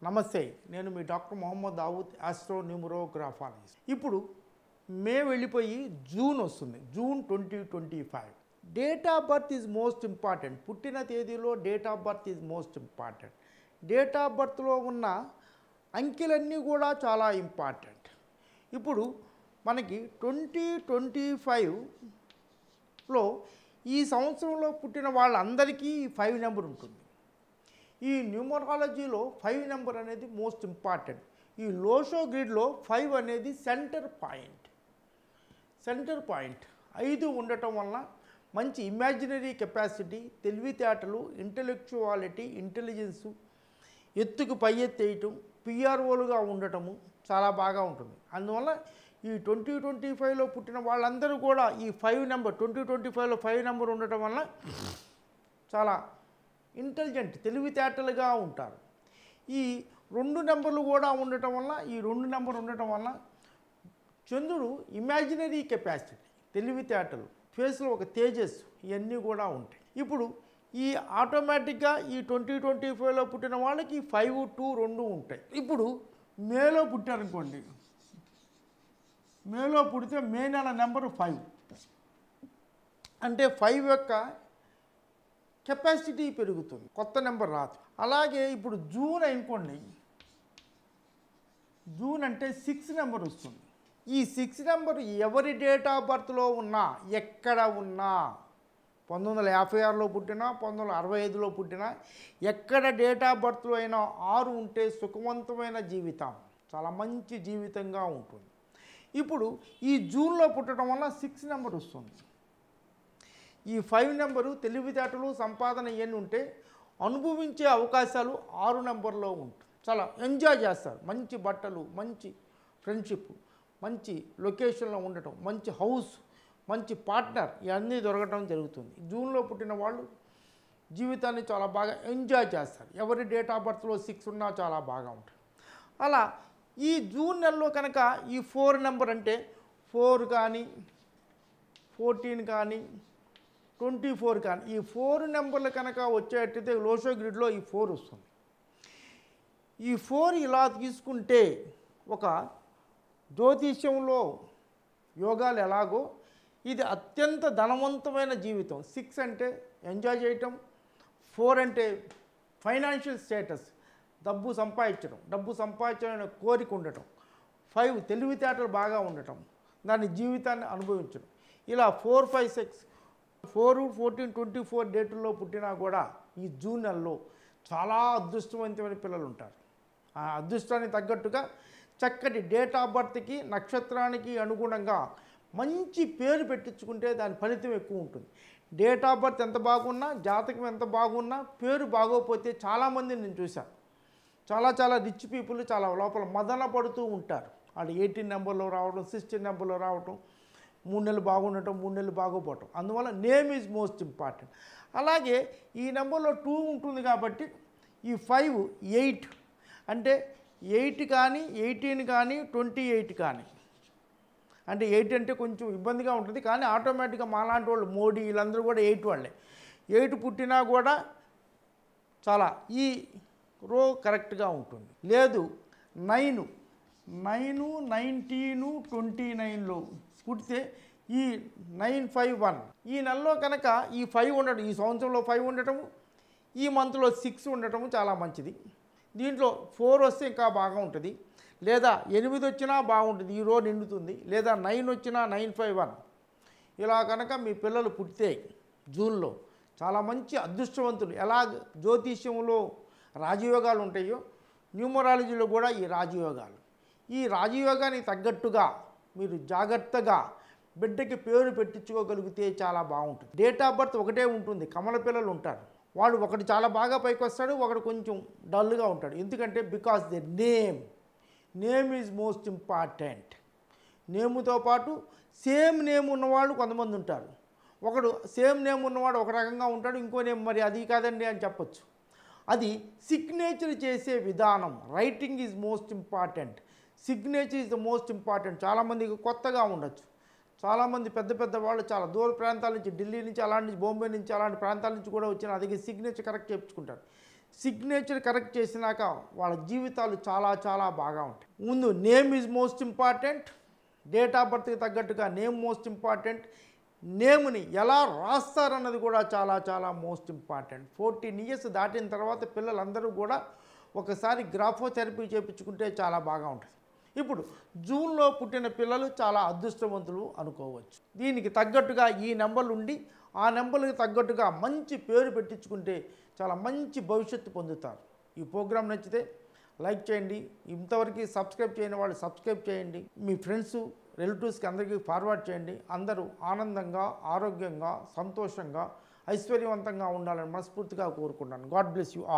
నమస్తే, నేను మీ doctor Mohammed Dawood, astro numerographologist. ఇప్పుడు మే వెళ్ళిపోయి జూన్ వస్తుంది, June 2025. Date of birth is most important. పుట్టిన తేదీలో date of birth is most important. Date of బర్త్లో ఉన్న అంకెలన్నీ కూడా చాలా ఇంపార్టెంట్. ఇప్పుడు మనకి 2025లో ఈ సంవత్సరంలో పుట్టిన వాళ్ళందరికీ 5 నెంబర్ ఉంటుంది. ఈ న్యూమరాలజీలో 5 నెంబర్ అనేది మోస్ట్ ఇంపార్టెంట్. ఈ లోషో గ్రిడ్లో 5 అనేది సెంటర్ పాయింట్. 5 ఉండటం వలన మంచి ఇమాజినరీ కెపాసిటీ, తెలివితేటలు, ఇంటెలెక్చువాలిటీ, ఇంటెలిజెన్సు, ఎత్తుకు పై ఎత్తేయటం, పిఆర్ఓలుగా ఉండటము చాలా బాగా ఉంటుంది. అందువల్ల ఈ 2025లో పుట్టిన వాళ్ళందరూ కూడా ఈ 5 నెంబర్ 2025లో 5 నెంబర్ ఉండటం వల్ల చాలా ఇంటెలిజెంట్, తెలివితేటలుగా ఉంటారు. ఈ 2 నెంబర్లు కూడా ఉండటం వల్ల చంద్రుడు ఇమాజినరీ కెపాసిటీ, తెలివితేటలు, ఫేస్లో ఒక తేజస్సు, ఇవన్నీ కూడా ఉంటాయి. ఇప్పుడు ఈ ఆటోమేటిక్గా ఈ 2025లో పుట్టిన వాళ్ళకి 5, 2, 2 ఉంటాయి. ఇప్పుడు మేలో పుట్టారనుకోండి, మేలో పుడితే మే నెల నెంబరు 5 అంటే 5 యొక్క కెపాసిటీ పెరుగుతుంది, కొత్త నెంబర్ రాదు. అలాగే ఇప్పుడు జూన్ అనుకోండి, జూన్ అంటే 6 నెంబర్ వస్తుంది. ఈ 6 నెంబర్ ఎవరి డేట్ ఆఫ్ బర్త్లో ఉన్నా, ఎక్కడ ఉన్నా, 1956లో పుట్టినా, 1965లో పుట్టినా, ఎక్కడ డేట్ ఆఫ్ బర్త్లో అయినా 6 ఉంటే సుఖవంతమైన జీవితం, చాలా మంచి జీవితంగా ఉంటుంది. ఇప్పుడు ఈ జూన్లో పుట్టడం వల్ల 6 నెంబర్ వస్తుంది. ఈ 5 నెంబరు తెలివితేటలు, సంపాదన ఇవన్నీ ఉంటే అనుభవించే అవకాశాలు 6 నెంబర్లో ఉంటుంది. చాలా ఎంజాయ్ చేస్తారు. మంచి బట్టలు, మంచి ఫ్రెండ్షిప్, మంచి లొకేషన్లో ఉండటం, మంచి హౌస్, మంచి పార్ట్నర్, ఇవన్నీ దొరకటం జరుగుతుంది. జూన్లో పుట్టిన వాళ్ళు జీవితాన్ని చాలా బాగా ఎంజాయ్ చేస్తారు. ఎవరి డేట్ ఆఫ్ బర్త్లో 6 ఉన్నా చాలా బాగా ఉంటుంది. అలా ఈ జూన్ నెలలో కనుక ఈ 4 నెంబర్ అంటే 4 కానీ, 14 కానీ, 24 కానీ, ఈ 4 నెంబర్లు కనుక వచ్చేటైతే లోషో గ్రిడ్లో ఈ 4 వస్తుంది. ఈ 4 ఇలా తీసుకుంటే ఒక జ్యోతిష్యంలో యోగాలు ఎలాగో ఇది అత్యంత ధనవంతమైన జీవితం. 6 అంటే ఎంజాయ్ చేయటం, 4 అంటే ఫైనాన్షియల్ స్టేటస్, డబ్బు సంపాదించడం కోరిక ఉండటం, 5 తెలివితేటలు బాగా ఉండటం, దాని జీవితాన్ని అనుభవించడం. ఇలా 4, 5, 6, 4, 14, 24 డేటుల్లో పుట్టినా కూడా ఈ జూన్ నెలలో చాలా అదృష్టవంతమైన పిల్లలు ఉంటారు. ఆ అదృష్టానికి తగ్గట్టుగా చక్కటి డేట్ ఆఫ్ బర్త్కి, నక్షత్రానికి అనుగుణంగా మంచి పేరు పెట్టించుకుంటే దాని ఫలితం ఎక్కువ ఉంటుంది. డేట్ ఆఫ్ బర్త్ ఎంత బాగున్నా, జాతకం ఎంత బాగున్నా, పేరు బాగోపోతే చాలామందిని నేను చూశాను. చాలా రిచ్ పీపుల్ చాలా లోపల మదన పడుతూ ఉంటారు. వాళ్ళు 18 నెంబర్లో రావడం, 16 నెంబర్లో రావటం, 3 నెలలు బాగుండటం, 3 నెలలు బాగోపోవటం. అందువల్ల నేమ్ ఈజ్ మోస్ట్ ఇంపార్టెంట్. అలాగే ఈ నెంబర్లో 2 ఉంటుంది కాబట్టి ఈ 5, 8 అంటే 8 కానీ, 18 కానీ, 28 కానీ, అంటే 8 అంటే కొంచెం ఇబ్బందిగా ఉంటుంది. కానీ ఆటోమేటిక్గా మాలాంటి వాళ్ళు, మోడీ, వీళ్ళందరూ కూడా 8 వాళ్ళే. 8 పుట్టినా కూడా చాలా ఈ రో కరెక్ట్గా ఉంటుంది. లేదు 9, 19, 29లో పుడితే ఈ 951 ఈ నెలలో కనుక ఈ 5 ఉండటం, ఈ సంవత్సరంలో 5 ఉండటము, ఈ మంత్లో 6 ఉండటము చాలా మంచిది. దీంట్లో 4 వస్తే ఇంకా బాగా ఉంటుంది. లేదా 8 వచ్చినా బాగుంటుంది, ఈ రో నిండుతుంది. లేదా 9 వచ్చినా 951 ఇలా కనుక మీ పిల్లలు పుట్టితే జూన్లో చాలా మంచి అదృష్టవంతులు. ఎలా జ్యోతిష్యంలో రాజయోగాలు ఉంటాయో న్యూమరాలజీలో కూడా ఈ రాజయోగాలు. ఈ రాజయోగానికి తగ్గట్టుగా మీరు జాగ్రత్తగా బిడ్డకి పేరు పెట్టించుకోగలిగితే చాలా బాగుంటుంది. డేట్ ఆఫ్ బర్త్ ఒకటే ఉంటుంది. కమల పిల్లలు ఉంటారు, వాడు ఒకటి చాలా బాగా పైకి వస్తాడు, ఒకడు కొంచెం డల్గా ఉంటాడు. ఎందుకంటే because the name is most important. నేముతో పాటు సేమ్ నేమ్ ఉన్నవాళ్ళు కొంతమంది ఉంటారు. ఒకడు సేమ్ నేమ్ ఉన్నవాడు ఒక రకంగా ఉంటాడు, ఇంకో నేమ్ మరి అది కాదండి అని చెప్పచ్చు. అది సిగ్నేచర్ చేసే విధానం. Writing is most important, signature is the most important. చాలామందికి కొత్తగా ఉండొచ్చు. చాలామంది పెద్ద వాళ్ళు చాలా దూర ప్రాంతాల నుంచి, ఢిల్లీ నుంచి, అలాంటి బాంబే నుంచి, అలాంటి ప్రాంతాల నుంచి కూడా వచ్చి నా దగ్గర సిగ్నేచర్ కరెక్ట్ చేయించుకుంటారు. సిగ్నేచర్ కరెక్ట్ చేసినాక వాళ్ళ జీవితాలు చాలా చాలా బాగా ఉంటాయి. ముందు name is most important. Date of బర్త్కి తగ్గట్టుగా నేమ్ మోస్ట్ ఇంపార్టెంట్. నేమ్ని ఎలా రాస్తారన్నది కూడా చాలా చాలా మోస్ట్ ఇంపార్టెంట్. 14 ఇయర్స్ దాటిన తర్వాత పిల్లలందరూ కూడా ఒకసారి గ్రాఫోథెరపీ చేయించుకుంటే చాలా బాగా ఉంటుంది. ఇప్పుడు జూన్లో పుట్టిన పిల్లలు చాలా అదృష్టవంతులు అనుకోవచ్చు. దీనికి తగ్గట్టుగా ఈ నెంబర్లు ఉండి ఆ నెంబర్కి తగ్గట్టుగా మంచి పేరు పెట్టించుకుంటే చాలా మంచి భవిష్యత్తు పొందుతారు. ఈ ప్రోగ్రాం నచ్చితే లైక్ చేయండి. ఇంతవరకు సబ్స్క్రైబ్ చేయని వాళ్ళు సబ్స్క్రైబ్ చేయండి. మీ ఫ్రెండ్స్ రిలేటివ్స్కి అందరికీ ఫార్వర్డ్ చేయండి. అందరూ ఆనందంగా, ఆరోగ్యంగా, సంతోషంగా, ఐశ్వర్యవంతంగా ఉండాలని మనస్ఫూర్తిగా కోరుకుంటాను. God bless you all.